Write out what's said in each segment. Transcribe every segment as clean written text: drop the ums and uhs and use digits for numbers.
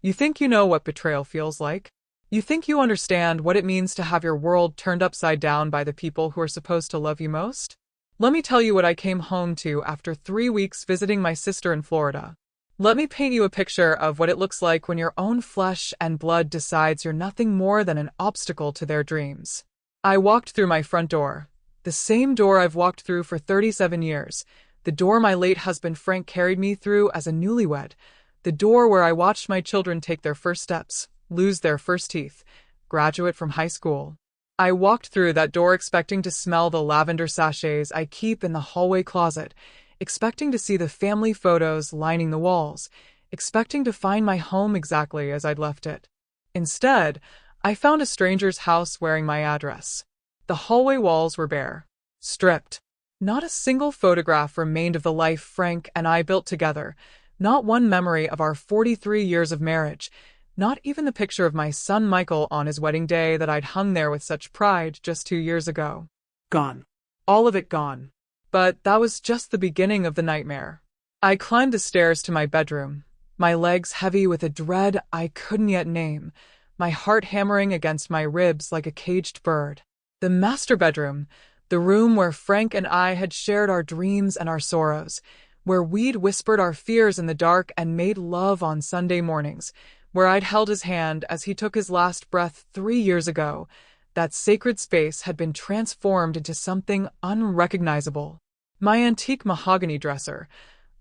You think you know what betrayal feels like? You think you understand what it means to have your world turned upside down by the people who are supposed to love you most? Let me tell you what I came home to after 3 weeks visiting my sister in Florida. Let me paint you a picture of what it looks like when your own flesh and blood decides you're nothing more than an obstacle to their dreams. I walked through my front door, the same door I've walked through for 37 years, the door my late husband Frank carried me through as a newlywed, the door where I watched my children take their first steps, lose their first teeth, graduate from high school. I walked through that door expecting to smell the lavender sachets I keep in the hallway closet, expecting to see the family photos lining the walls, expecting to find my home exactly as I'd left it. Instead, I found a stranger's house wearing my address. The hallway walls were bare, stripped. Not a single photograph remained of the life Frank and I built together, not one memory of our 43 years of marriage, not even the picture of my son Michael on his wedding day that I'd hung there with such pride just 2 years ago. Gone. All of it gone. But that was just the beginning of the nightmare. I climbed the stairs to my bedroom, my legs heavy with a dread I couldn't yet name, my heart hammering against my ribs like a caged bird. The master bedroom, the room where Frank and I had shared our dreams and our sorrows, where we'd whispered our fears in the dark and made love on Sunday mornings, where I'd held his hand as he took his last breath 3 years ago. That sacred space had been transformed into something unrecognizable. My antique mahogany dresser,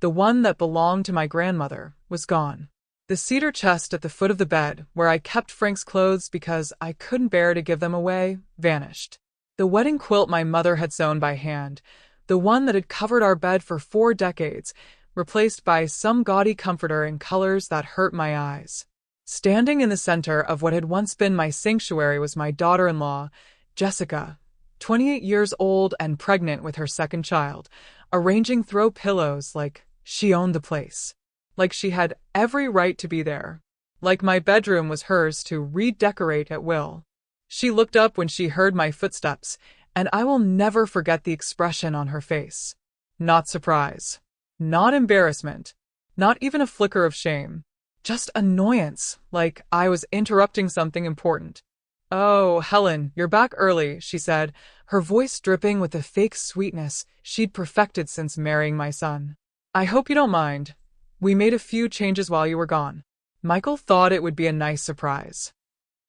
the one that belonged to my grandmother, was gone. The cedar chest at the foot of the bed, where I kept Frank's clothes because I couldn't bear to give them away, vanished. The wedding quilt my mother had sewn by hand, the one that had covered our bed for 4 decades, replaced by some gaudy comforter in colors that hurt my eyes. Standing in the center of what had once been my sanctuary was my daughter-in-law, Jessica, 28 years old and pregnant with her second child, arranging throw pillows like she owned the place, like she had every right to be there, like my bedroom was hers to redecorate at will. She looked up when she heard my footsteps, and I will never forget the expression on her face. Not surprise, not embarrassment, not even a flicker of shame. Just annoyance, like I was interrupting something important. "Oh, Helen, you're back early," she said, her voice dripping with the fake sweetness she'd perfected since marrying my son. "I hope you don't mind. We made a few changes while you were gone." Michael thought it would be a nice surprise.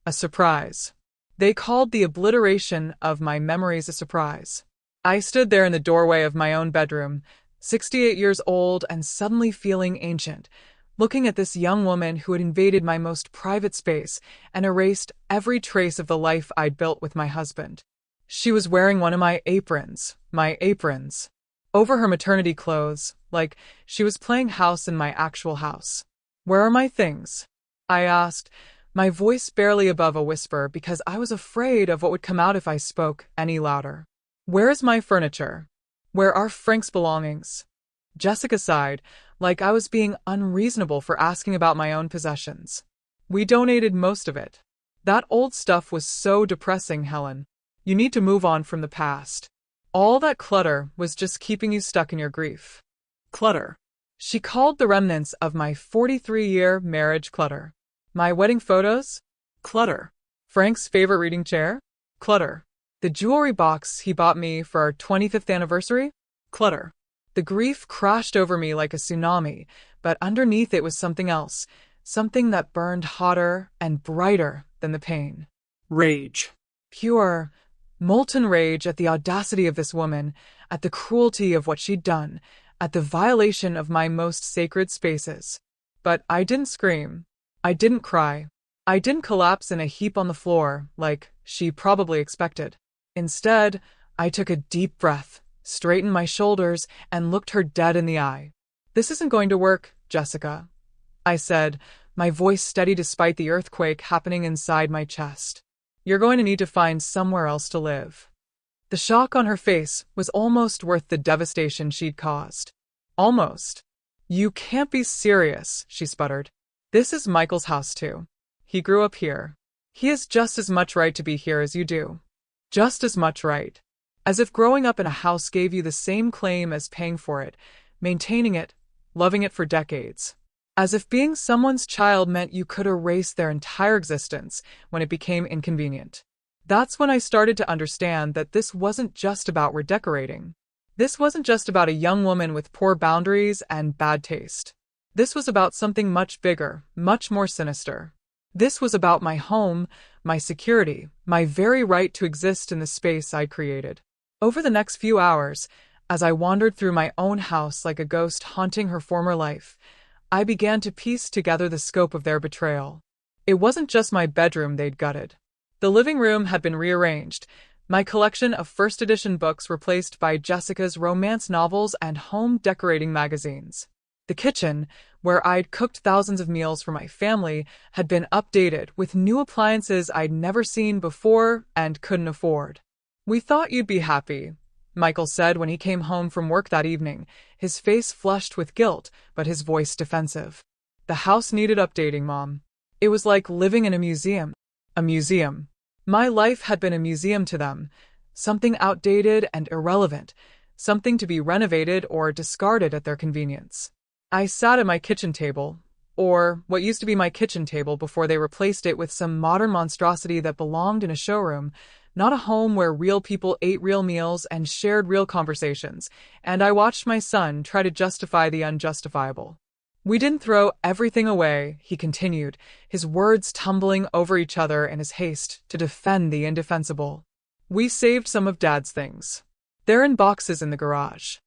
A surprise. They called the obliteration of my memories a surprise. I stood there in the doorway of my own bedroom, 68 years old and suddenly feeling ancient, looking at this young woman who had invaded my most private space and erased every trace of the life I'd built with my husband. She was wearing one of my aprons, over her maternity clothes, like she was playing house in my actual house. "Where are my things?" I asked, my voice barely above a whisper because I was afraid of what would come out if I spoke any louder. "Where is my furniture? Where are Frank's belongings?" Jessica sighed, like I was being unreasonable for asking about my own possessions. "We donated most of it. That old stuff was so depressing, Helen. You need to move on from the past. All that clutter was just keeping you stuck in your grief." Clutter. She called the remnants of my 43-year marriage clutter. My wedding photos? Clutter. Frank's favorite reading chair? Clutter. The jewelry box he bought me for our 25th anniversary? Clutter. The grief crashed over me like a tsunami, but underneath it was something else, something that burned hotter and brighter than the pain. Rage. Pure, molten rage at the audacity of this woman, at the cruelty of what she'd done, at the violation of my most sacred spaces. But I didn't scream. I didn't cry. I didn't collapse in a heap on the floor, like she probably expected. Instead, I took a deep breath, straightened my shoulders, and looked her dead in the eye. "This isn't going to work, Jessica," I said, my voice steady despite the earthquake happening inside my chest. "You're going to need to find somewhere else to live." The shock on her face was almost worth the devastation she'd caused. Almost. "You can't be serious," she sputtered. "This is Michael's house too. He grew up here. He has just as much right to be here as you do. Just as much right. As if growing up in a house gave you the same claim as paying for it, maintaining it, loving it for decades." as if being someone's child meant you could erase their entire existence when it became inconvenient. That's when I started to understand that this wasn't just about redecorating. This wasn't just about a young woman with poor boundaries and bad taste. This was about something much bigger, much more sinister. This was about my home, my security, my very right to exist in the space I created. Over the next few hours, as I wandered through my own house like a ghost haunting her former life, I began to piece together the scope of their betrayal. It wasn't just my bedroom they'd gutted. The living room had been rearranged, my collection of first edition books replaced by Jessica's romance novels and home decorating magazines. The kitchen, where I'd cooked thousands of meals for my family, had been updated with new appliances I'd never seen before and couldn't afford. "We thought you'd be happy," Michael said when he came home from work that evening, his face flushed with guilt, but his voice defensive. "The house needed updating, Mom. It was like living in a museum." A museum. My life had been a museum to them, something outdated and irrelevant, something to be renovated or discarded at their convenience. I sat at my kitchen table, or what used to be my kitchen table before they replaced it with some modern monstrosity that belonged in a showroom, not a home where real people ate real meals and shared real conversations, and I watched my son try to justify the unjustifiable. "We didn't throw everything away," he continued, his words tumbling over each other in his haste to defend the indefensible. "We saved some of Dad's things. They're in boxes in the garage."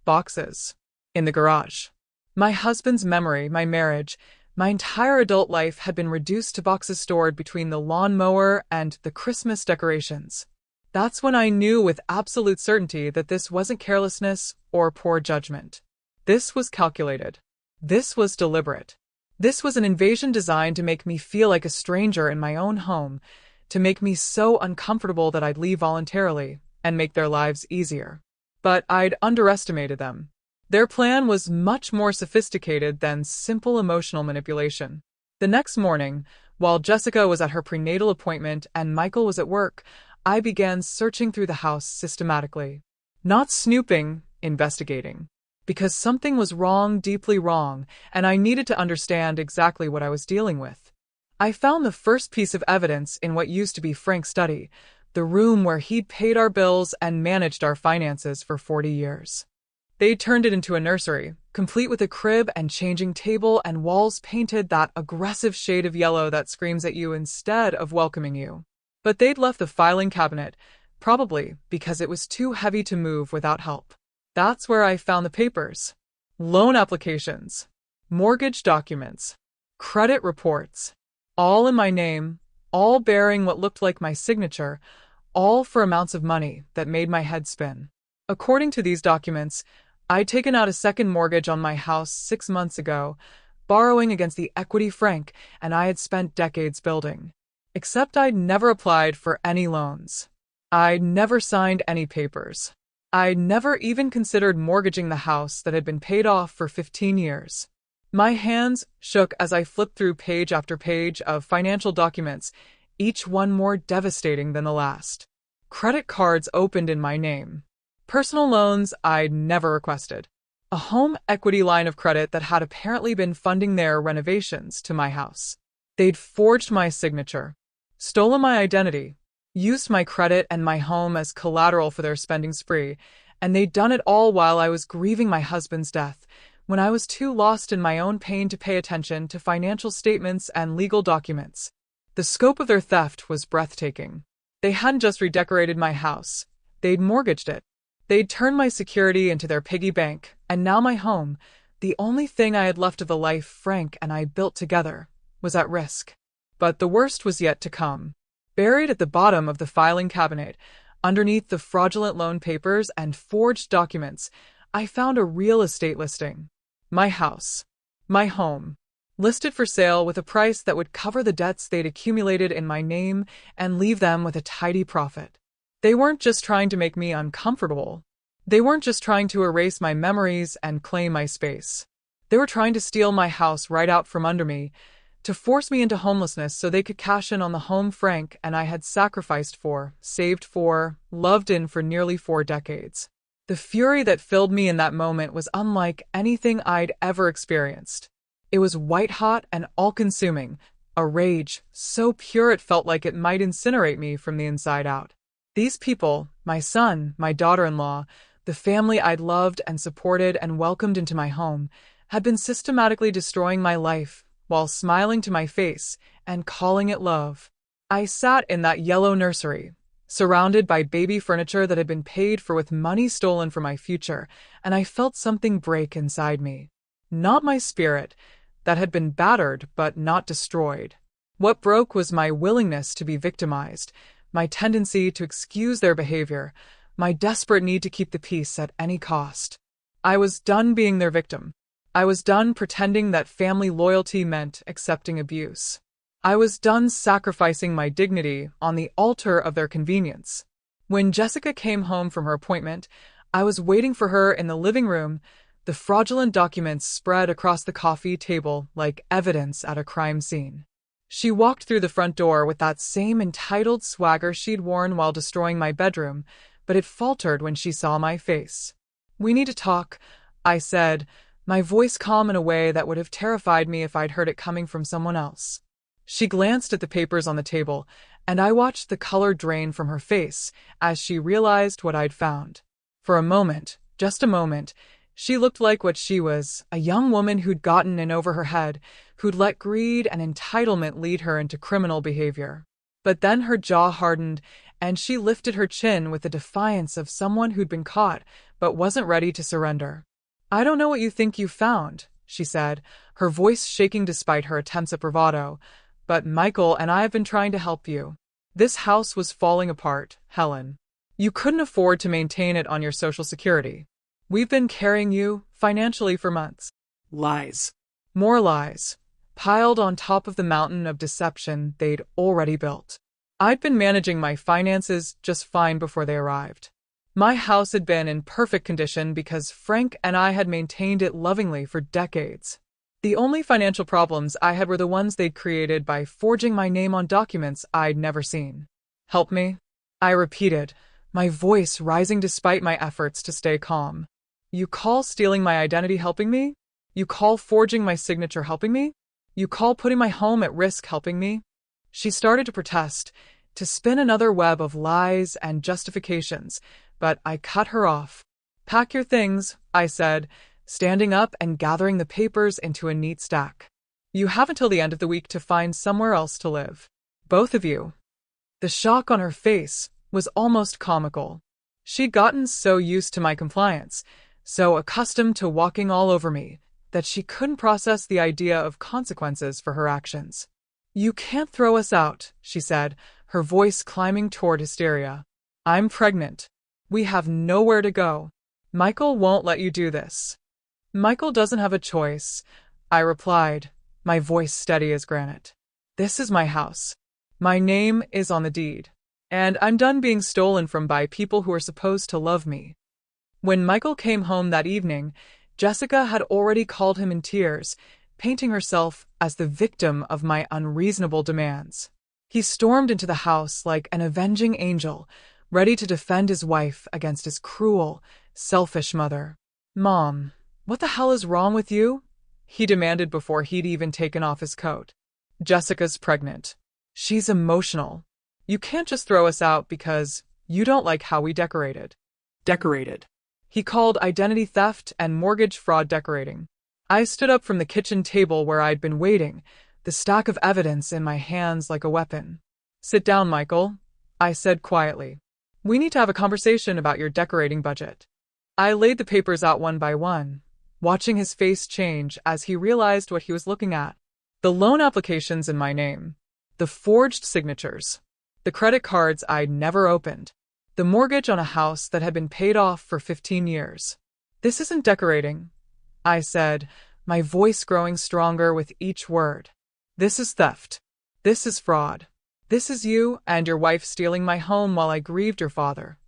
Boxes. In the garage. My husband's memory, my marriage, my entire adult life had been reduced to boxes stored between the lawnmower and the Christmas decorations. That's when I knew with absolute certainty that this wasn't carelessness or poor judgment. This was calculated. This was deliberate. This was an invasion designed to make me feel like a stranger in my own home, to make me so uncomfortable that I'd leave voluntarily and make their lives easier. But I'd underestimated them. Their plan was much more sophisticated than simple emotional manipulation. The next morning, while Jessica was at her prenatal appointment and Michael was at work, I began searching through the house systematically. Not snooping, investigating. Because something was wrong, deeply wrong, and I needed to understand exactly what I was dealing with. I found the first piece of evidence in what used to be Frank's study, the room where he'd paid our bills and managed our finances for 40 years. They turned it into a nursery, complete with a crib and changing table and walls painted that aggressive shade of yellow that screams at you instead of welcoming you. But they'd left the filing cabinet, probably because it was too heavy to move without help. That's where I found the papers. Loan applications, mortgage documents, credit reports, all in my name, all bearing what looked like my signature, all for amounts of money that made my head spin. According to these documents, I'd taken out a second mortgage on my house 6 months ago, borrowing against the equity Frank and I had spent decades building. Except I'd never applied for any loans. I'd never signed any papers. I'd never even considered mortgaging the house that had been paid off for 15 years. My hands shook as I flipped through page after page of financial documents, each one more devastating than the last. Credit cards opened in my name. Personal loans I'd never requested. A home equity line of credit that had apparently been funding their renovations to my house. They'd forged my signature, stolen my identity, used my credit and my home as collateral for their spending spree, and they'd done it all while I was grieving my husband's death, when I was too lost in my own pain to pay attention to financial statements and legal documents. The scope of their theft was breathtaking. They hadn't just redecorated my house, they'd mortgaged it. They'd turned my security into their piggy bank, and now my home, the only thing I had left of the life Frank and I built together, was at risk. But the worst was yet to come. Buried at the bottom of the filing cabinet, underneath the fraudulent loan papers and forged documents, I found a real estate listing. My house. My home. Listed for sale with a price that would cover the debts they'd accumulated in my name and leave them with a tidy profit. They weren't just trying to make me uncomfortable. They weren't just trying to erase my memories and claim my space. They were trying to steal my house right out from under me, to force me into homelessness so they could cash in on the home Frank and I had sacrificed for, saved for, loved in for nearly 4 decades. The fury that filled me in that moment was unlike anything I'd ever experienced. It was white-hot and all-consuming, a rage so pure it felt like it might incinerate me from the inside out. These people, my son, my daughter-in-law, the family I'd loved and supported and welcomed into my home, had been systematically destroying my life while smiling to my face and calling it love. I sat in that yellow nursery, surrounded by baby furniture that had been paid for with money stolen from my future, and I felt something break inside me. Not my spirit, that had been battered but not destroyed. What broke was my willingness to be victimized, my tendency to excuse their behavior, my desperate need to keep the peace at any cost. I was done being their victim. I was done pretending that family loyalty meant accepting abuse. I was done sacrificing my dignity on the altar of their convenience. When Jessica came home from her appointment, I was waiting for her in the living room, the fraudulent documents spread across the coffee table like evidence at a crime scene. She walked through the front door with that same entitled swagger she'd worn while destroying my bedroom, but it faltered when she saw my face. "We need to talk," I said, my voice calm in a way that would have terrified me if I'd heard it coming from someone else. She glanced at the papers on the table, and I watched the color drain from her face as she realized what I'd found. For a moment, just a moment, she looked like what she was, a young woman who'd gotten in over her head, who'd let greed and entitlement lead her into criminal behavior. But then her jaw hardened, and she lifted her chin with the defiance of someone who'd been caught but wasn't ready to surrender. "I don't know what you think you found," she said, her voice shaking despite her attempts at bravado, "but Michael and I have been trying to help you. This house was falling apart, Helen. You couldn't afford to maintain it on your Social Security. We've been carrying you financially for months." Lies. More lies, piled on top of the mountain of deception they'd already built. I'd been managing my finances just fine before they arrived. My house had been in perfect condition because Frank and I had maintained it lovingly for decades. The only financial problems I had were the ones they'd created by forging my name on documents I'd never seen. "Help me?" I repeated, my voice rising despite my efforts to stay calm. "You call stealing my identity helping me? You call forging my signature helping me? You call putting my home at risk helping me?" She started to protest, to spin another web of lies and justifications, but I cut her off. "Pack your things," I said, standing up and gathering the papers into a neat stack. "You have until the end of the week to find somewhere else to live. Both of you." The shock on her face was almost comical. She'd gotten so used to my compliance, so accustomed to walking all over me, that she couldn't process the idea of consequences for her actions. "You can't throw us out," she said, her voice climbing toward hysteria. "I'm pregnant. We have nowhere to go. Michael won't let you do this." "Michael doesn't have a choice," I replied, my voice steady as granite. "This is my house. My name is on the deed. And I'm done being stolen from by people who are supposed to love me." When Michael came home that evening, Jessica had already called him in tears, painting herself as the victim of my unreasonable demands. He stormed into the house like an avenging angel, ready to defend his wife against his cruel, selfish mother. "Mom, what the hell is wrong with you?" he demanded before he'd even taken off his coat. "Jessica's pregnant. She's emotional. You can't just throw us out because you don't like how we decorated." Decorated. He called identity theft and mortgage fraud decorating. I stood up from the kitchen table where I'd been waiting, the stack of evidence in my hands like a weapon. "Sit down, Michael," I said quietly. "We need to have a conversation about your decorating budget." I laid the papers out one by one, watching his face change as he realized what he was looking at. The loan applications in my name, the forged signatures, the credit cards I'd never opened, the mortgage on a house that had been paid off for 15 years. "This isn't decorating," I said, my voice growing stronger with each word. "This is theft. This is fraud. This is you and your wife stealing my home while I grieved your father."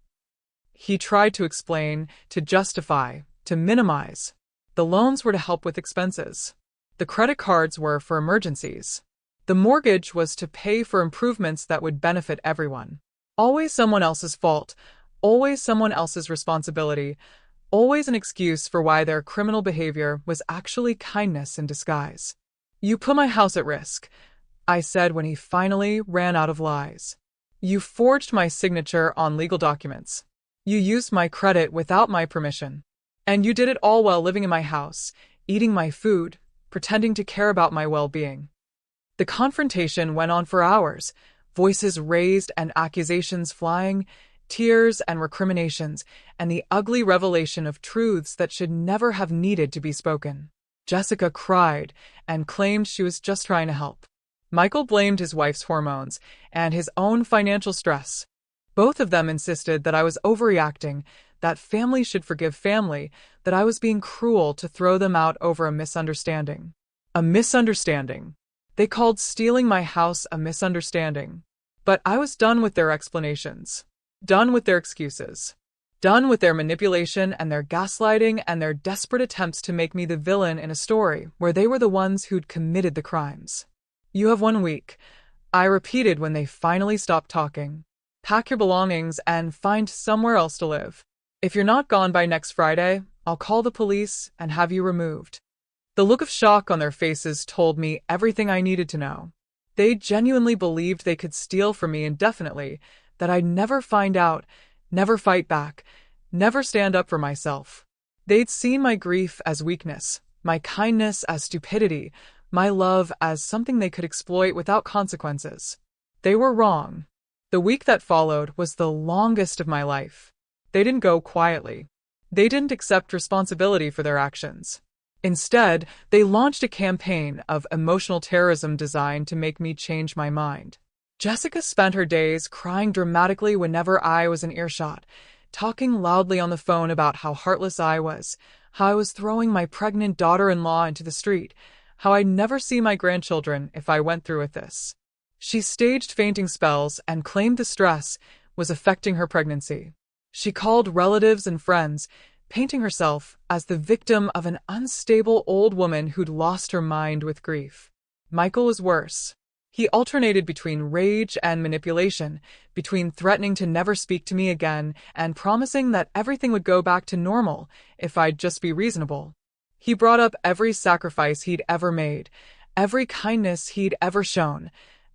He tried to explain, to justify, to minimize. The loans were to help with expenses. The credit cards were for emergencies. The mortgage was to pay for improvements that would benefit everyone. Always someone else's fault, always someone else's responsibility, always an excuse for why their criminal behavior was actually kindness in disguise. "You put my house at risk," I said when he finally ran out of lies. "You forged my signature on legal documents. You used my credit without my permission. And you did it all while living in my house, eating my food, pretending to care about my well-being." The confrontation went on for hours, voices raised and accusations flying, tears and recriminations, and the ugly revelation of truths that should never have needed to be spoken. Jessica cried and claimed she was just trying to help. Michael blamed his wife's hormones and his own financial stress. Both of them insisted that I was overreacting, that family should forgive family, that I was being cruel to throw them out over a misunderstanding. A misunderstanding. They called stealing my house a misunderstanding. But I was done with their explanations. Done with their excuses. Done with their manipulation and their gaslighting and their desperate attempts to make me the villain in a story where they were the ones who'd committed the crimes. "You have 1 week," I repeated when they finally stopped talking. "Pack your belongings and find somewhere else to live. If you're not gone by next Friday, I'll call the police and have you removed." The look of shock on their faces told me everything I needed to know. They genuinely believed they could steal from me indefinitely, that I'd never find out, never fight back, never stand up for myself. They'd seen my grief as weakness, my kindness as stupidity, my love as something they could exploit without consequences. They were wrong. The week that followed was the longest of my life. They didn't go quietly. They didn't accept responsibility for their actions. Instead, they launched a campaign of emotional terrorism designed to make me change my mind. Jessica spent her days crying dramatically whenever I was in earshot, talking loudly on the phone about how heartless I was, how I was throwing my pregnant daughter-in-law into the street, how I'd never see my grandchildren if I went through with this. She staged fainting spells and claimed the stress was affecting her pregnancy. She called relatives and friends, painting herself as the victim of an unstable old woman who'd lost her mind with grief. Michael was worse. He alternated between rage and manipulation, between threatening to never speak to me again and promising that everything would go back to normal if I'd just be reasonable. He brought up every sacrifice he'd ever made, every kindness he'd ever shown,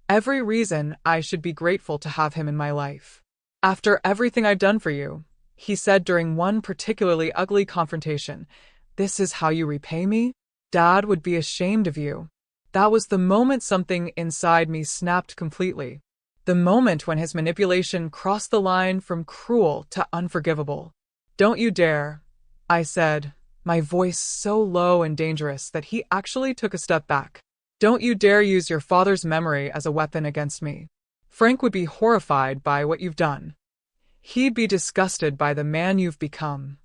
every reason I should be grateful to have him in my life. "After everything I've done for you," he said during one particularly ugly confrontation, "this is how you repay me? Dad would be ashamed of you." That was the moment something inside me snapped completely. The moment when his manipulation crossed the line from cruel to unforgivable. "Don't you dare," I said, my voice so low and dangerous that he actually took a step back. "Don't you dare use your father's memory as a weapon against me. Frank would be horrified by what you've done. He'd be disgusted by the man you've become."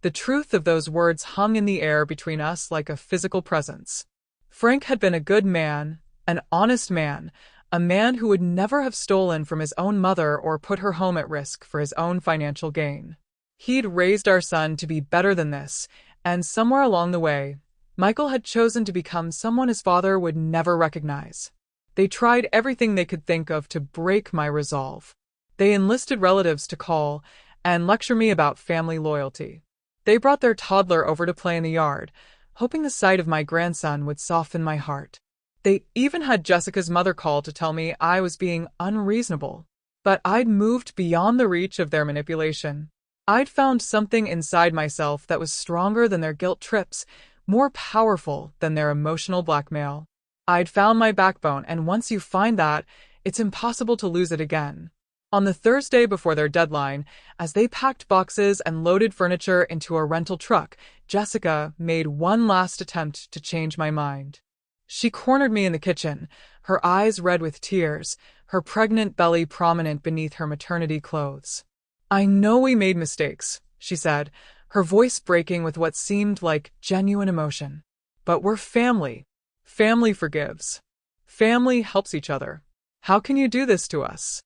The truth of those words hung in the air between us like a physical presence. Frank had been a good man, an honest man, a man who would never have stolen from his own mother or put her home at risk for his own financial gain. He'd raised our son to be better than this, and somewhere along the way, Michael had chosen to become someone his father would never recognize. They tried everything they could think of to break my resolve. They enlisted relatives to call and lecture me about family loyalty. They brought their toddler over to play in the yard, hoping the sight of my grandson would soften my heart. They even had Jessica's mother call to tell me I was being unreasonable. But I'd moved beyond the reach of their manipulation. I'd found something inside myself that was stronger than their guilt trips, more powerful than their emotional blackmail. I'd found my backbone, and once you find that, it's impossible to lose it again. On the Thursday before their deadline, as they packed boxes and loaded furniture into a rental truck, Jessica made one last attempt to change my mind. She cornered me in the kitchen, her eyes red with tears, her pregnant belly prominent beneath her maternity clothes. "I know we made mistakes," she said, her voice breaking with what seemed like genuine emotion. "But we're family. Family forgives. Family helps each other. How can you do this to us?"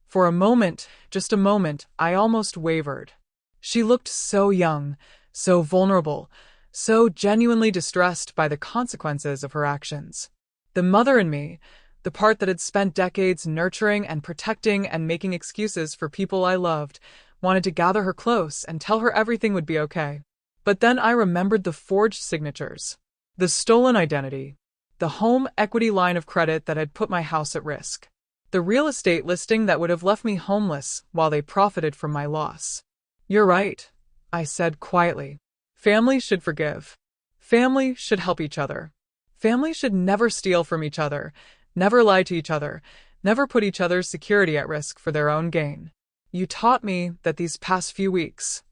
For a moment, just a moment, I almost wavered. She looked so young, so vulnerable, so genuinely distressed by the consequences of her actions. The mother in me, the part that had spent decades nurturing and protecting and making excuses for people I loved, wanted to gather her close and tell her everything would be okay. But then I remembered the forged signatures, the stolen identity, the home equity line of credit that had put my house at risk, the real estate listing that would have left me homeless while they profited from my loss. "You're right," I said quietly. "Family should forgive. Family should help each other. Family should never steal from each other, never lie to each other, never put each other's security at risk for their own gain. You taught me that these past few weeks."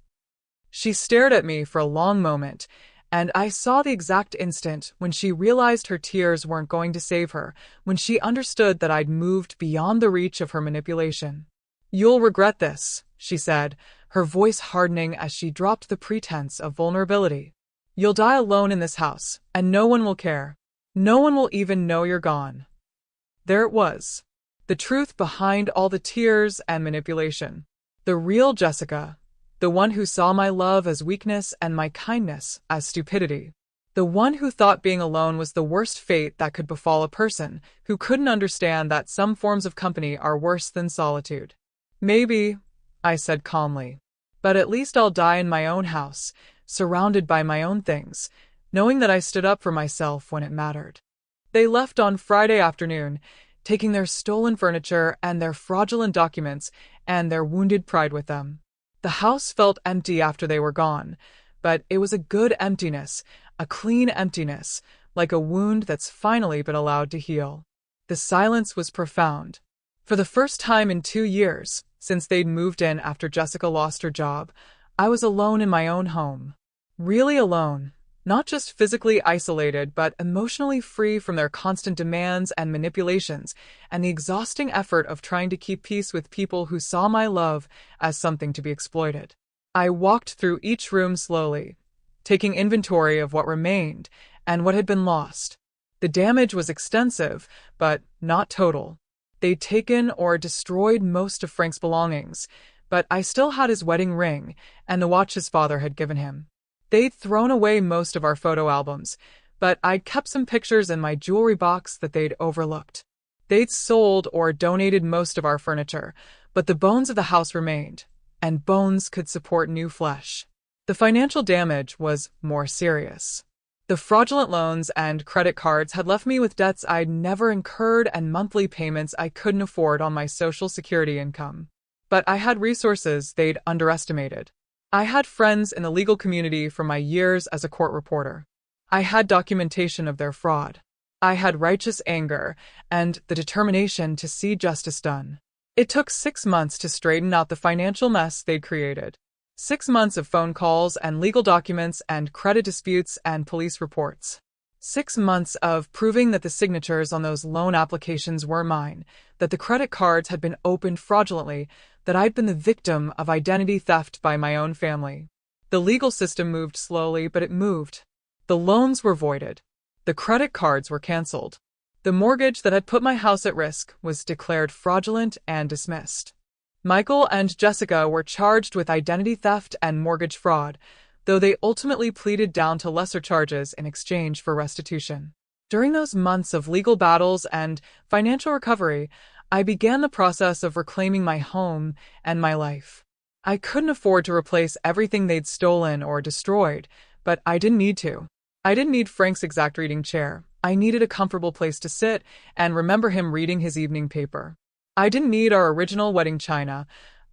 She stared at me for a long moment, and I saw the exact instant when she realized her tears weren't going to save her, when she understood that I'd moved beyond the reach of her manipulation. "You'll regret this," she said, her voice hardening as she dropped the pretense of vulnerability. "You'll die alone in this house, and no one will care. No one will even know you're gone." There it was. The truth behind all the tears and manipulation. The real Jessica. The one who saw my love as weakness and my kindness as stupidity. The one who thought being alone was the worst fate that could befall a person, who couldn't understand that some forms of company are worse than solitude. "Maybe," I said calmly. "But at least I'll die in my own house, surrounded by my own things, knowing that I stood up for myself when it mattered." They left on Friday afternoon, taking their stolen furniture and their fraudulent documents and their wounded pride with them. The house felt empty after they were gone, but it was a good emptiness, a clean emptiness, like a wound that's finally been allowed to heal. The silence was profound. For the first time in 2 years, since they'd moved in after Jessica lost her job, I was alone in my own home. Really alone. Not just physically isolated, but emotionally free from their constant demands and manipulations, and the exhausting effort of trying to keep peace with people who saw my love as something to be exploited. I walked through each room slowly, taking inventory of what remained and what had been lost. The damage was extensive, but not total. They'd taken or destroyed most of Frank's belongings, but I still had his wedding ring and the watch his father had given him. They'd thrown away most of our photo albums, but I'd kept some pictures in my jewelry box that they'd overlooked. They'd sold or donated most of our furniture, but the bones of the house remained, and bones could support new flesh. The financial damage was more serious. The fraudulent loans and credit cards had left me with debts I'd never incurred and monthly payments I couldn't afford on my Social Security income. But I had resources they'd underestimated. I had friends in the legal community from my years as a court reporter. I had documentation of their fraud. I had righteous anger and the determination to see justice done. It took 6 months to straighten out the financial mess they'd created. 6 months of phone calls and legal documents and credit disputes and police reports. 6 months of proving that the signatures on those loan applications were mine, that the credit cards had been opened fraudulently, that I'd been the victim of identity theft by my own family. The legal system moved slowly, but it moved. The loans were voided. The credit cards were canceled. The mortgage that had put my house at risk was declared fraudulent and dismissed. Michael and Jessica were charged with identity theft and mortgage fraud, though they ultimately pleaded down to lesser charges in exchange for restitution. During those months of legal battles and financial recovery, I began the process of reclaiming my home and my life. I couldn't afford to replace everything they'd stolen or destroyed, but I didn't need to. I didn't need Frank's exact reading chair. I needed a comfortable place to sit and remember him reading his evening paper. I didn't need our original wedding china.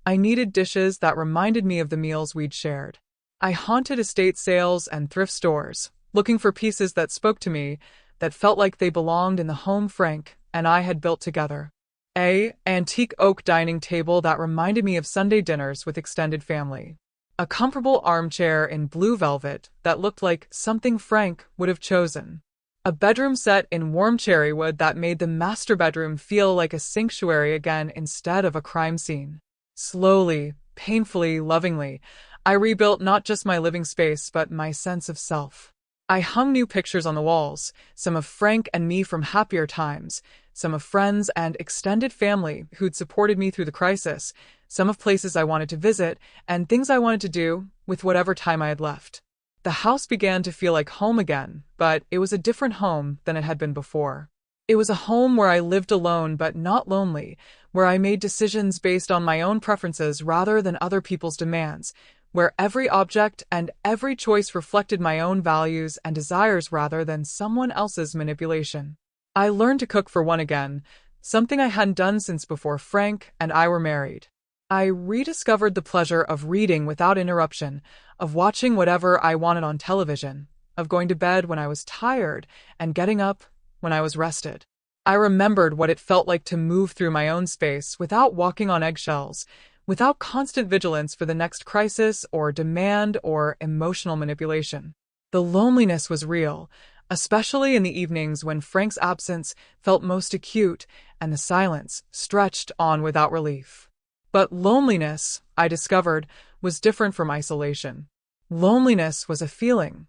I needed dishes that reminded me of the meals we'd shared. I haunted estate sales and thrift stores, looking for pieces that spoke to me, that felt like they belonged in the home Frank and I had built together. An antique oak dining table that reminded me of Sunday dinners with extended family. A comfortable armchair in blue velvet that looked like something Frank would have chosen. A bedroom set in warm cherry wood that made the master bedroom feel like a sanctuary again instead of a crime scene. Slowly, painfully, lovingly, I rebuilt not just my living space but my sense of self. I hung new pictures on the walls, some of Frank and me from happier times, some of friends and extended family who'd supported me through the crisis, some of places I wanted to visit, and things I wanted to do with whatever time I had left. The house began to feel like home again, but it was a different home than it had been before. It was a home where I lived alone but not lonely, where I made decisions based on my own preferences rather than other people's demands, where every object and every choice reflected my own values and desires rather than someone else's manipulation. I learned to cook for one again, something I hadn't done since before Frank and I were married. I rediscovered the pleasure of reading without interruption, of watching whatever I wanted on television, of going to bed when I was tired and getting up when I was rested. I remembered what it felt like to move through my own space without walking on eggshells, without constant vigilance for the next crisis or demand or emotional manipulation. The loneliness was real, especially in the evenings when Frank's absence felt most acute and the silence stretched on without relief. But loneliness, I discovered, was different from isolation. Loneliness was a feeling.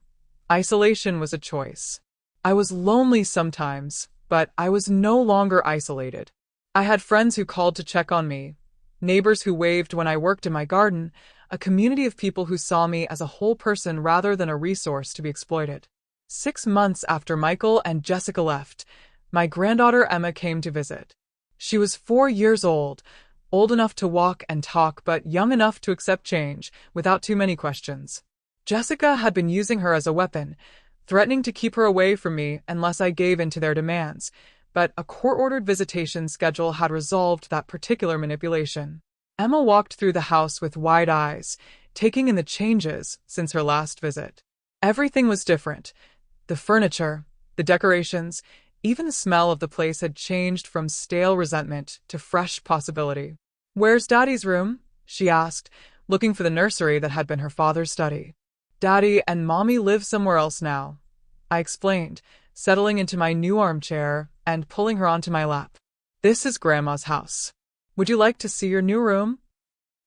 Isolation was a choice. I was lonely sometimes, but I was no longer isolated. I had friends who called to check on me, neighbors who waved when I worked in my garden, a community of people who saw me as a whole person rather than a resource to be exploited. 6 months after Michael and Jessica left, my granddaughter Emma came to visit. She was 4 years old enough to walk and talk but young enough to accept change without too many questions. Jessica had been using her as a weapon, threatening to keep her away from me unless I gave in to their demands, but a court-ordered visitation schedule had resolved that particular manipulation. Emma walked through the house with wide eyes, taking in the changes since her last visit. Everything was different. The furniture, the decorations, even the smell of the place had changed from stale resentment to fresh possibility. "Where's Daddy's room?" she asked, looking for the nursery that had been her father's study. "Daddy and Mommy live somewhere else now," I explained, settling into my new armchair and pulling her onto my lap. "This is Grandma's house. Would you like to see your new room?"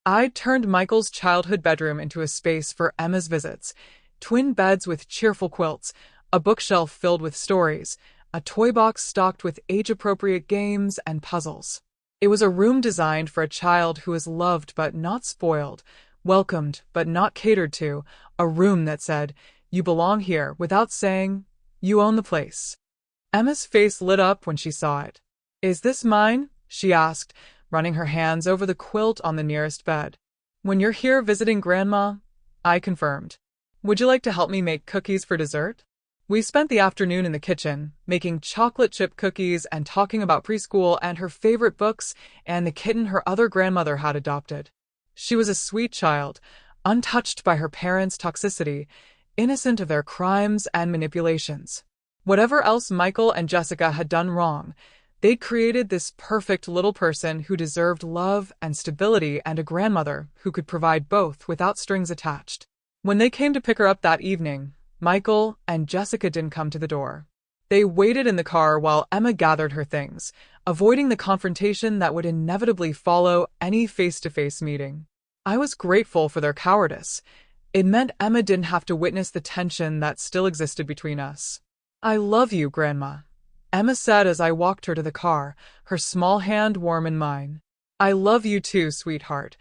I'd turned Michael's childhood bedroom into a space for Emma's visits. Twin beds with cheerful quilts, a bookshelf filled with stories, a toy box stocked with age-appropriate games and puzzles. It was a room designed for a child who is loved but not spoiled, welcomed but not catered to, a room that said, "You belong here," without saying, "You own the place." Emma's face lit up when she saw it. "Is this mine?" she asked, running her hands over the quilt on the nearest bed. "When you're here visiting Grandma," I confirmed. "Would you like to help me make cookies for dessert?" We spent the afternoon in the kitchen, making chocolate chip cookies and talking about preschool and her favorite books and the kitten her other grandmother had adopted. She was a sweet child, untouched by her parents' toxicity, innocent of their crimes and manipulations. Whatever else Michael and Jessica had done wrong, they'd created this perfect little person who deserved love and stability and a grandmother who could provide both without strings attached. When they came to pick her up that evening, Michael and Jessica didn't come to the door. They waited in the car while Emma gathered her things, avoiding the confrontation that would inevitably follow any face-to-face meeting. I was grateful for their cowardice. It meant Emma didn't have to witness the tension that still existed between us. "I love you, Grandma," Emma said as I walked her to the car, her small hand warm in mine. "I love you too, sweetheart,"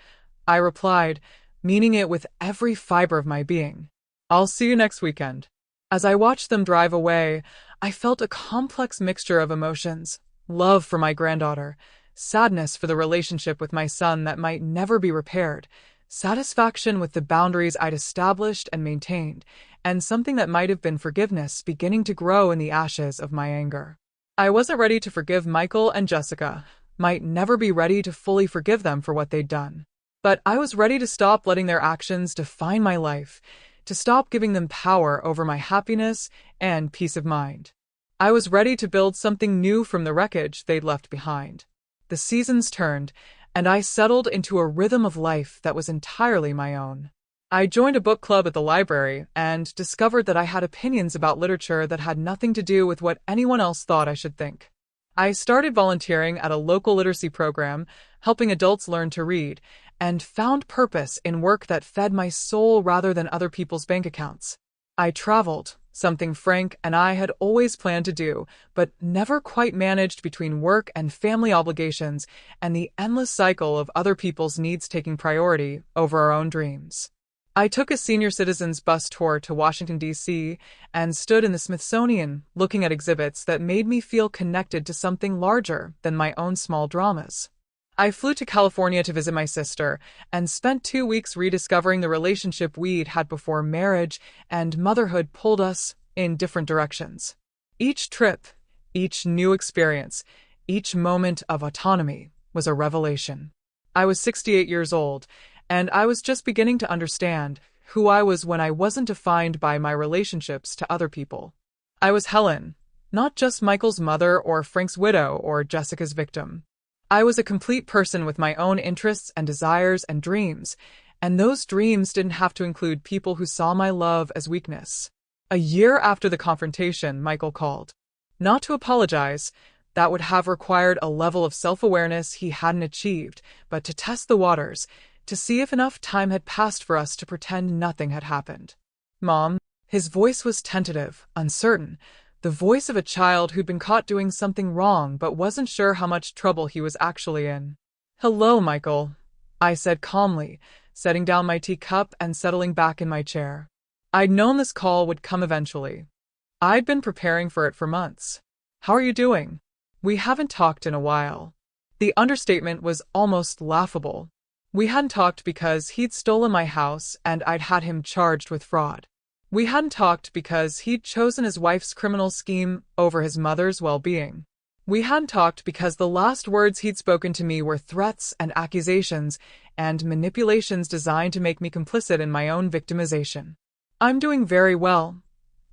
I replied, meaning it with every fiber of my being. "I'll see you next weekend." As I watched them drive away, I felt a complex mixture of emotions: love for my granddaughter, sadness for the relationship with my son that might never be repaired, satisfaction with the boundaries I'd established and maintained, and something that might have been forgiveness beginning to grow in the ashes of my anger. I wasn't ready to forgive Michael and Jessica, might never be ready to fully forgive them for what they'd done. But I was ready to stop letting their actions define my life, to stop giving them power over my happiness and peace of mind. I was ready to build something new from the wreckage they'd left behind. The seasons turned, and I settled into a rhythm of life that was entirely my own. I joined a book club at the library and discovered that I had opinions about literature that had nothing to do with what anyone else thought I should think. I started volunteering at a local literacy program, helping adults learn to read, and found purpose in work that fed my soul rather than other people's bank accounts. I traveled, something Frank and I had always planned to do, but never quite managed between work and family obligations and the endless cycle of other people's needs taking priority over our own dreams. I took a senior citizens bus tour to Washington, D.C., and stood in the Smithsonian looking at exhibits that made me feel connected to something larger than my own small dramas. I flew to California to visit my sister and spent 2 weeks rediscovering the relationship we'd had before marriage and motherhood pulled us in different directions. Each trip, each new experience, each moment of autonomy was a revelation. I was 68 years old, and I was just beginning to understand who I was when I wasn't defined by my relationships to other people. I was Helen, not just Michael's mother or Frank's widow or Jessica's victim. I was a complete person with my own interests and desires and dreams, and those dreams didn't have to include people who saw my love as weakness. A year after the confrontation, Michael called. Not to apologize, that would have required a level of self-awareness he hadn't achieved, but to test the waters, to see if enough time had passed for us to pretend nothing had happened. Mom, his voice was tentative, uncertain, the voice of a child who'd been caught doing something wrong but wasn't sure how much trouble he was actually in. Hello, Michael, I said calmly, setting down my teacup and settling back in my chair. I'd known this call would come eventually. I'd been preparing for it for months. How are you doing? We haven't talked in a while. The understatement was almost laughable. We hadn't talked because he'd stolen my house and I'd had him charged with fraud. We hadn't talked because he'd chosen his wife's criminal scheme over his mother's well-being. We hadn't talked because the last words he'd spoken to me were threats and accusations and manipulations designed to make me complicit in my own victimization. I'm doing very well,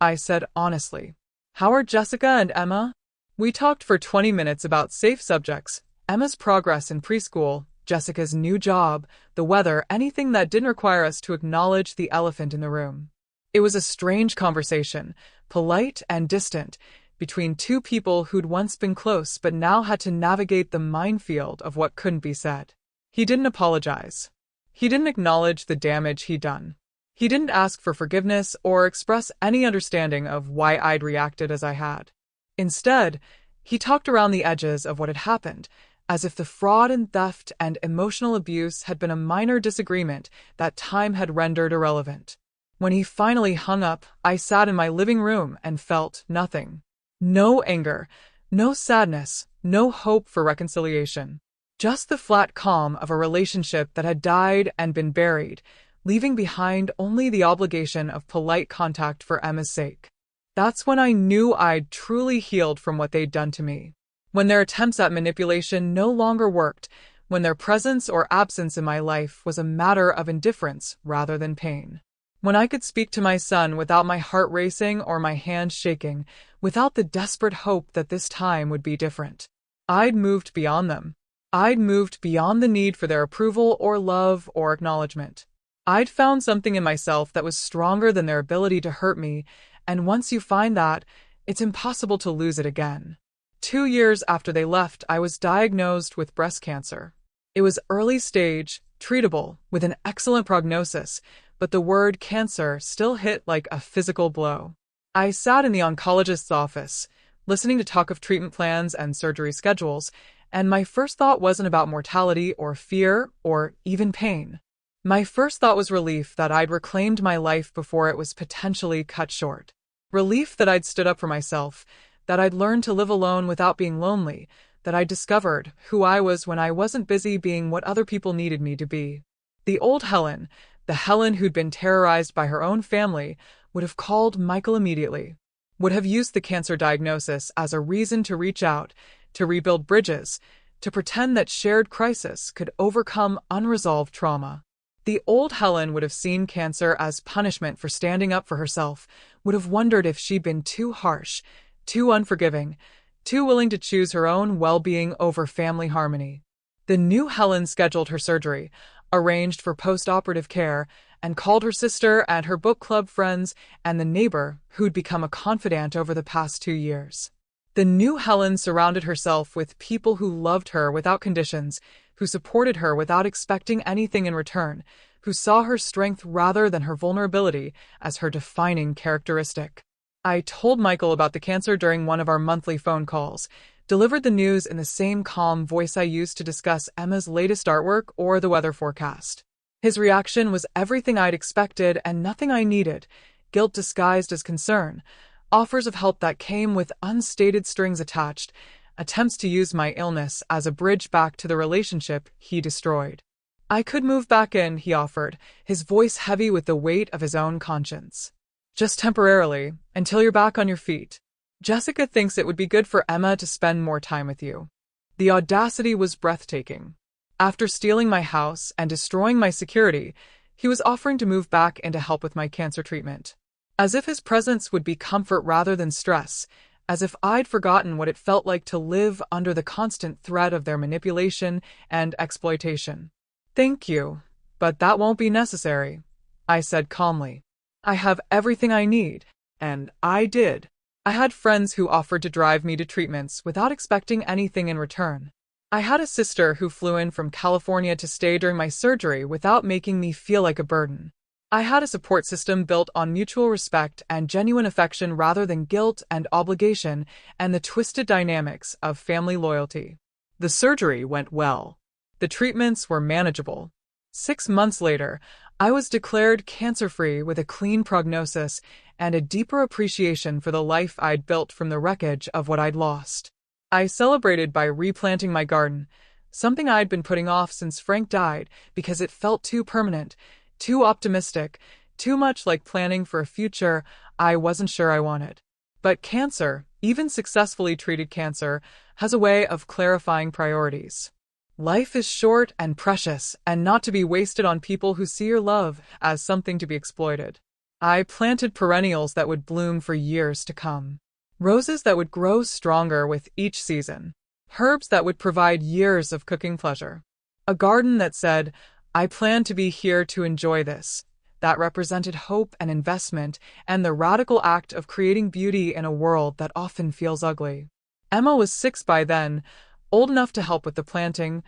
I said honestly. How are Jessica and Emma? We talked for 20 minutes about safe subjects, Emma's progress in preschool, Jessica's new job, the weather, anything that didn't require us to acknowledge the elephant in the room. It was a strange conversation, polite and distant, between two people who'd once been close but now had to navigate the minefield of what couldn't be said. He didn't apologize. He didn't acknowledge the damage he'd done. He didn't ask for forgiveness or express any understanding of why I'd reacted as I had. Instead, he talked around the edges of what had happened, as if the fraud and theft and emotional abuse had been a minor disagreement that time had rendered irrelevant. When he finally hung up, I sat in my living room and felt nothing. No anger, no sadness, no hope for reconciliation. Just the flat calm of a relationship that had died and been buried, leaving behind only the obligation of polite contact for Emma's sake. That's when I knew I'd truly healed from what they'd done to me. When their attempts at manipulation no longer worked, when their presence or absence in my life was a matter of indifference rather than pain. When I could speak to my son without my heart racing or my hands shaking, without the desperate hope that this time would be different. I'd moved beyond them. I'd moved beyond the need for their approval or love or acknowledgement. I'd found something in myself that was stronger than their ability to hurt me, and once you find that, it's impossible to lose it again. 2 years after they left, I was diagnosed with breast cancer. It was early stage, treatable, with an excellent prognosis, but the word cancer still hit like a physical blow. I sat in the oncologist's office, listening to talk of treatment plans and surgery schedules, and my first thought wasn't about mortality or fear or even pain. My first thought was relief that I'd reclaimed my life before it was potentially cut short. Relief that I'd stood up for myself, that I'd learned to live alone without being lonely, that I'd discovered who I was when I wasn't busy being what other people needed me to be. The old Helen, the Helen who'd been terrorized by her own family, would have called Michael immediately, would have used the cancer diagnosis as a reason to reach out, to rebuild bridges, to pretend that shared crisis could overcome unresolved trauma. The old Helen would have seen cancer as punishment for standing up for herself, would have wondered if she'd been too harsh, too unforgiving, too willing to choose her own well-being over family harmony. The new Helen scheduled her surgery, arranged for post-operative care, and called her sister and her book club friends and the neighbor who'd become a confidant over the past 2 years. The new Helen surrounded herself with people who loved her without conditions, who supported her without expecting anything in return, who saw her strength rather than her vulnerability as her defining characteristic. I told Michael about the cancer during one of our monthly phone calls, delivered the news in the same calm voice I used to discuss Emma's latest artwork or the weather forecast. His reaction was everything I'd expected and nothing I needed, guilt disguised as concern, offers of help that came with unstated strings attached, attempts to use my illness as a bridge back to the relationship he destroyed. I could move back in, he offered, his voice heavy with the weight of his own conscience. Just temporarily, until you're back on your feet. Jessica thinks it would be good for Emma to spend more time with you. The audacity was breathtaking. After stealing my house and destroying my security, he was offering to move back in to help with my cancer treatment. As if his presence would be comfort rather than stress, as if I'd forgotten what it felt like to live under the constant threat of their manipulation and exploitation. Thank you, but that won't be necessary, I said calmly. I have everything I need, and I did. I had friends who offered to drive me to treatments without expecting anything in return. I had a sister who flew in from California to stay during my surgery without making me feel like a burden. I had a support system built on mutual respect and genuine affection rather than guilt and obligation and the twisted dynamics of family loyalty. The surgery went well. The treatments were manageable. 6 months later, I was declared cancer-free with a clean prognosis and a deeper appreciation for the life I'd built from the wreckage of what I'd lost. I celebrated by replanting my garden, something I'd been putting off since Frank died because it felt too permanent, too optimistic, too much like planning for a future I wasn't sure I wanted. But cancer, even successfully treated cancer, has a way of clarifying priorities. Life is short and precious and not to be wasted on people who see your love as something to be exploited. I planted perennials that would bloom for years to come. Roses that would grow stronger with each season. Herbs that would provide years of cooking pleasure. A garden that said, I plan to be here to enjoy this. That represented hope and investment and the radical act of creating beauty in a world that often feels ugly. Emma was 6 by then, old enough to help with the planting,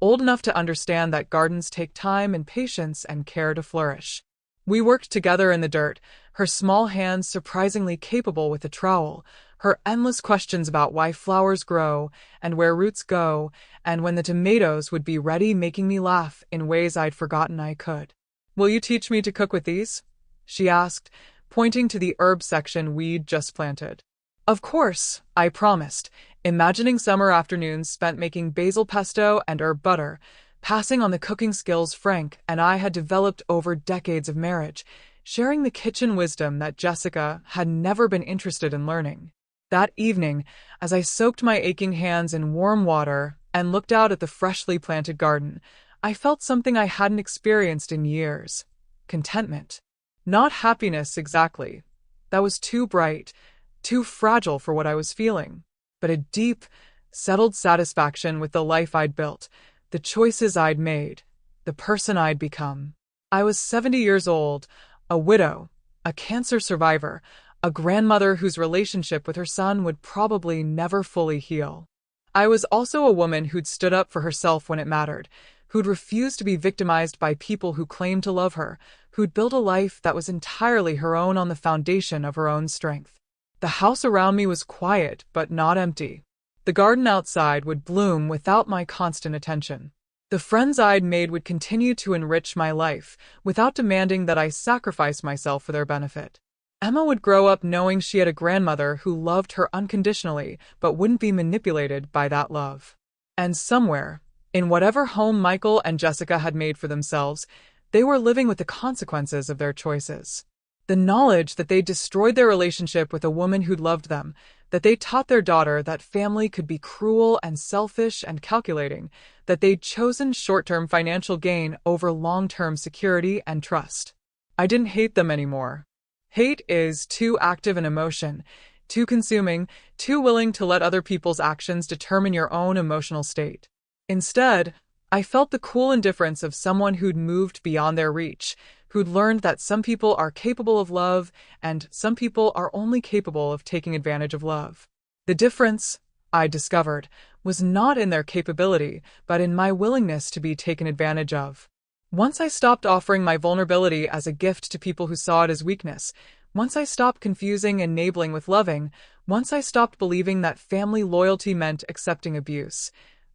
old enough to understand that gardens take time and patience and care to flourish. We worked together in the dirt, her small hands surprisingly capable with a trowel, her endless questions about why flowers grow and where roots go, and when the tomatoes would be ready, making me laugh in ways I'd forgotten I could. Will you teach me to cook with these? She asked, pointing to the herb section we'd just planted. Of course, I promised, imagining summer afternoons spent making basil pesto and herb butter, passing on the cooking skills Frank and I had developed over decades of marriage, sharing the kitchen wisdom that Jessica had never been interested in learning. That evening, as I soaked my aching hands in warm water and looked out at the freshly planted garden, I felt something I hadn't experienced in years. Contentment. Not happiness exactly. That was too bright, too fragile for what I was feeling. But a deep, settled satisfaction with the life I'd built, the choices I'd made, the person I'd become. I was 70 years old, a widow, a cancer survivor, a grandmother whose relationship with her son would probably never fully heal. I was also a woman who'd stood up for herself when it mattered, who'd refused to be victimized by people who claimed to love her, who'd built a life that was entirely her own on the foundation of her own strength. The house around me was quiet but not empty. The garden outside would bloom without my constant attention. The friends I'd made would continue to enrich my life without demanding that I sacrifice myself for their benefit. Emma would grow up knowing she had a grandmother who loved her unconditionally but wouldn't be manipulated by that love. And somewhere, in whatever home Michael and Jessica had made for themselves, they were living with the consequences of their choices. The knowledge that they destroyed their relationship with a woman who'd loved them, that they taught their daughter that family could be cruel and selfish and calculating, that they'd chosen short-term financial gain over long-term security and trust. I didn't hate them anymore. Hate is too active an emotion, too consuming, too willing to let other people's actions determine your own emotional state. Instead, I felt the cool indifference of someone who'd moved beyond their reach, who'd learned that some people are capable of love and some people are only capable of taking advantage of love. The difference, I discovered, was not in their capability, but in my willingness to be taken advantage of. Once I stopped offering my vulnerability as a gift to people who saw it as weakness, once I stopped confusing enabling with loving, once I stopped believing that family loyalty meant accepting abuse,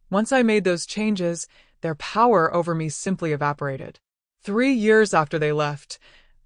once I made those changes, their power over me simply evaporated. 3 years after they left,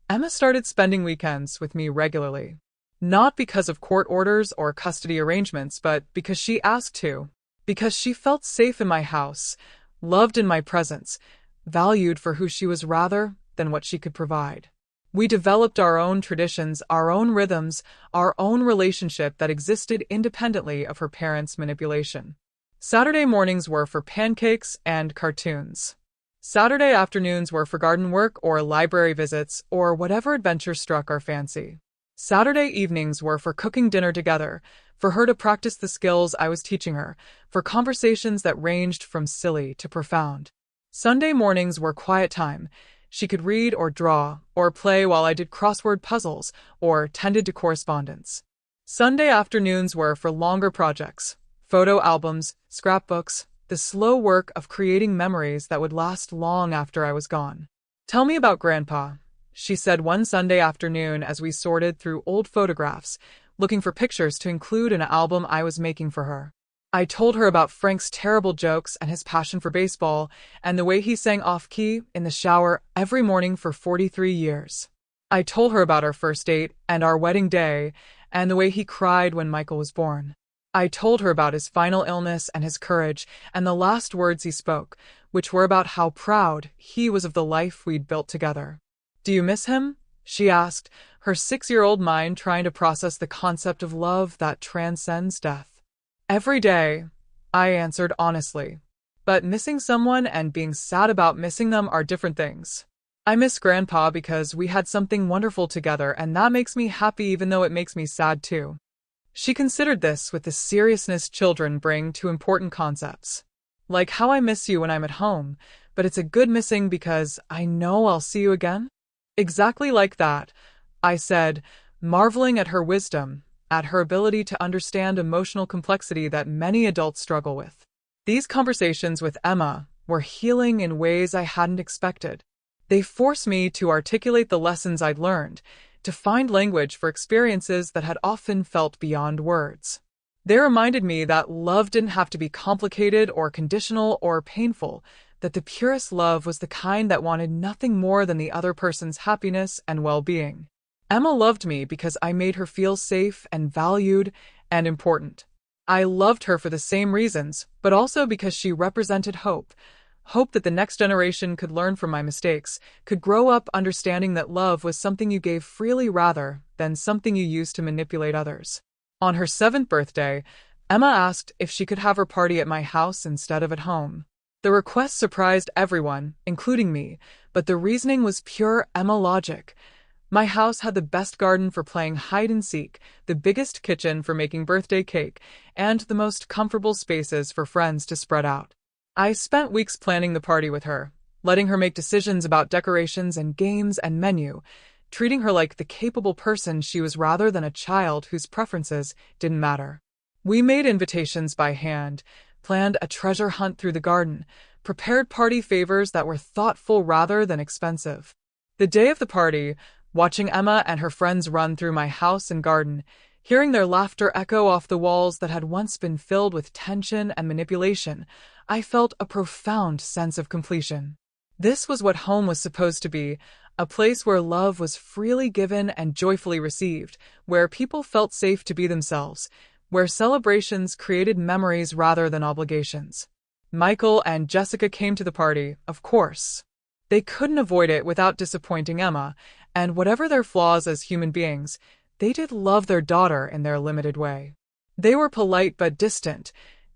Emma started spending weekends with me regularly. Not because of court orders or custody arrangements, but because she asked to. Because she felt safe in my house, loved in my presence, valued for who she was rather than what she could provide. We developed our own traditions, our own rhythms, our own relationship that existed independently of her parents' manipulation. Saturday mornings were for pancakes and cartoons. Saturday afternoons were for garden work or library visits or whatever adventure struck our fancy. Saturday evenings were for cooking dinner together, for her to practice the skills I was teaching her, for conversations that ranged from silly to profound. Sunday mornings were quiet time. She could read or draw or play while I did crossword puzzles or tended to correspondence. Sunday afternoons were for longer projects, photo albums, scrapbooks, the slow work of creating memories that would last long after I was gone. "Tell me about Grandpa," she said one Sunday afternoon as we sorted through old photographs, looking for pictures to include in an album I was making for her. I told her about Frank's terrible jokes and his passion for baseball, and the way he sang off-key in the shower every morning for 43 years. I told her about our first date and our wedding day, and the way he cried when Michael was born. I told her about his final illness and his courage, and the last words he spoke, which were about how proud he was of the life we'd built together. "Do you miss him?" she asked, her 6-year-old mind trying to process the concept of love that transcends death. "Every day," I answered honestly. "But missing someone and being sad about missing them are different things. I miss Grandpa because we had something wonderful together, and that makes me happy even though it makes me sad too." She considered this with the seriousness children bring to important concepts. "Like how I miss you when I'm at home, but it's a good missing because I know I'll see you again?" "Exactly like that," I said, marveling at her wisdom, at her ability to understand emotional complexity that many adults struggle with. These conversations with Emma were healing in ways I hadn't expected. They forced me to articulate the lessons I'd learned, to find language for experiences that had often felt beyond words. They reminded me that love didn't have to be complicated or conditional or painful, that the purest love was the kind that wanted nothing more than the other person's happiness and well-being. Emma loved me because I made her feel safe and valued and important. I loved her for the same reasons, but also because she represented hope. Hope that the next generation could learn from my mistakes, could grow up understanding that love was something you gave freely rather than something you used to manipulate others. On her 7th birthday, Emma asked if she could have her party at my house instead of at home. The request surprised everyone, including me, but the reasoning was pure Emma logic. My house had the best garden for playing hide-and-seek, the biggest kitchen for making birthday cake, and the most comfortable spaces for friends to spread out. I spent weeks planning the party with her, letting her make decisions about decorations and games and menu, treating her like the capable person she was rather than a child whose preferences didn't matter. We made invitations by hand, planned a treasure hunt through the garden, prepared party favors that were thoughtful rather than expensive. The day of the party, watching Emma and her friends run through my house and garden, hearing their laughter echo off the walls that had once been filled with tension and manipulation, I felt a profound sense of completion. This was what home was supposed to be, a place where love was freely given and joyfully received, where people felt safe to be themselves, where celebrations created memories rather than obligations. Michael and Jessica came to the party, of course. They couldn't avoid it without disappointing Emma, and whatever their flaws as human beings, they did love their daughter in their limited way. They were polite but distant,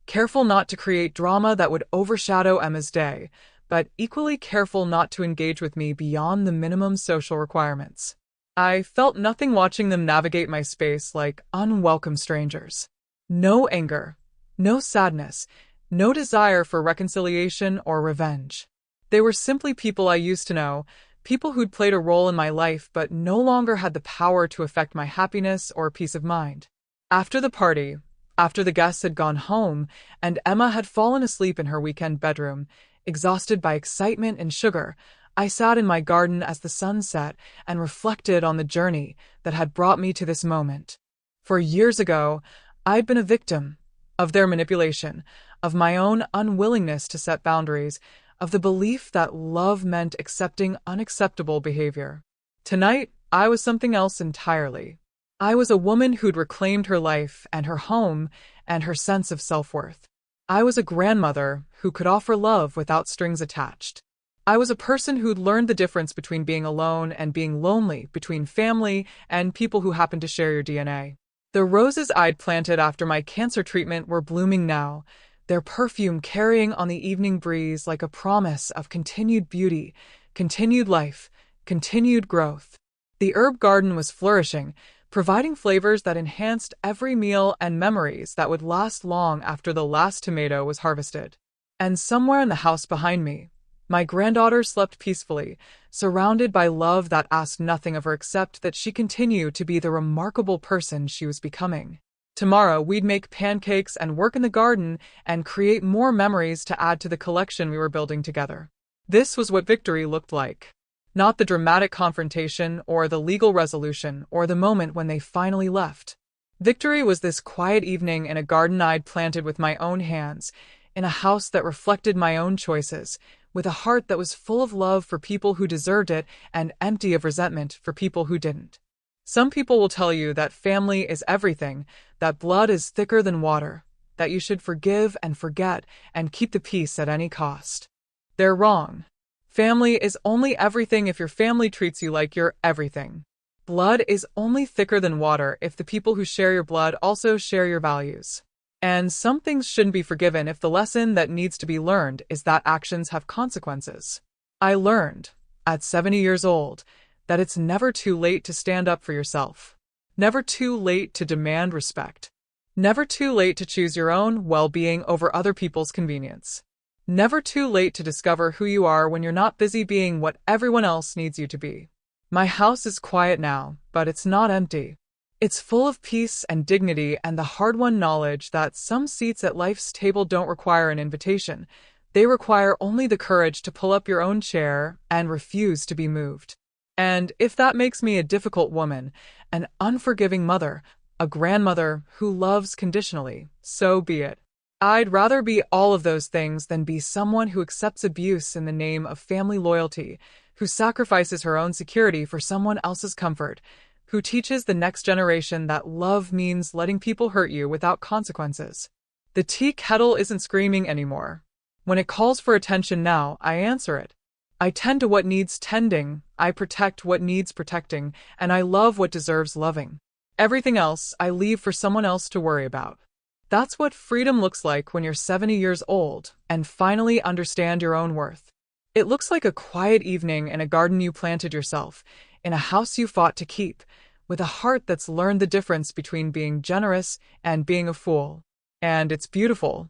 careful not to create drama that would overshadow Emma's day, but equally careful not to engage with me beyond the minimum social requirements. I felt nothing watching them navigate my space like unwelcome strangers. No anger, no sadness, no desire for reconciliation or revenge. They were simply people I used to know, people who'd played a role in my life but no longer had the power to affect my happiness or peace of mind. After the party, after the guests had gone home, and Emma had fallen asleep in her weekend bedroom, exhausted by excitement and sugar, I sat in my garden as the sun set and reflected on the journey that had brought me to this moment. For years ago, I'd been a victim of their manipulation, of my own unwillingness to set boundaries, of the belief that love meant accepting unacceptable behavior. Tonight, I was something else entirely. I was a woman who'd reclaimed her life and her home and her sense of self-worth. I was a grandmother who could offer love without strings attached. I was a person who'd learned the difference between being alone and being lonely, between family and people who happen to share your DNA. The roses I'd planted after my cancer treatment were blooming now, their perfume carrying on the evening breeze like a promise of continued beauty, continued life, continued growth. The herb garden was flourishing, providing flavors that enhanced every meal and memories that would last long after the last tomato was harvested. And somewhere in the house behind me, my granddaughter slept peacefully, surrounded by love that asked nothing of her except that she continue to be the remarkable person she was becoming. Tomorrow, we'd make pancakes and work in the garden and create more memories to add to the collection we were building together. This was what victory looked like. Not the dramatic confrontation or the legal resolution or the moment when they finally left. Victory was this quiet evening in a garden I'd planted with my own hands, in a house that reflected my own choices, with a heart that was full of love for people who deserved it and empty of resentment for people who didn't. Some people will tell you that family is everything, that blood is thicker than water, that you should forgive and forget and keep the peace at any cost. They're wrong. Family is only everything if your family treats you like you're everything. Blood is only thicker than water if the people who share your blood also share your values. And some things shouldn't be forgiven if the lesson that needs to be learned is that actions have consequences. I learned, at 70 years old, that it's never too late to stand up for yourself. Never too late to demand respect. Never too late to choose your own well-being over other people's convenience. Never too late to discover who you are when you're not busy being what everyone else needs you to be. My house is quiet now, but it's not empty. It's full of peace and dignity and the hard-won knowledge that some seats at life's table don't require an invitation. They require only the courage to pull up your own chair and refuse to be moved. And if that makes me a difficult woman, an unforgiving mother, a grandmother who loves conditionally, so be it. I'd rather be all of those things than be someone who accepts abuse in the name of family loyalty, who sacrifices her own security for someone else's comfort, who teaches the next generation that love means letting people hurt you without consequences. The tea kettle isn't screaming anymore. When it calls for attention now, I answer it. I tend to what needs tending, I protect what needs protecting, and I love what deserves loving. Everything else I leave for someone else to worry about. That's what freedom looks like when you're 70 years old and finally understand your own worth. It looks like a quiet evening in a garden you planted yourself, in a house you fought to keep, with a heart that's learned the difference between being generous and being a fool. And it's beautiful.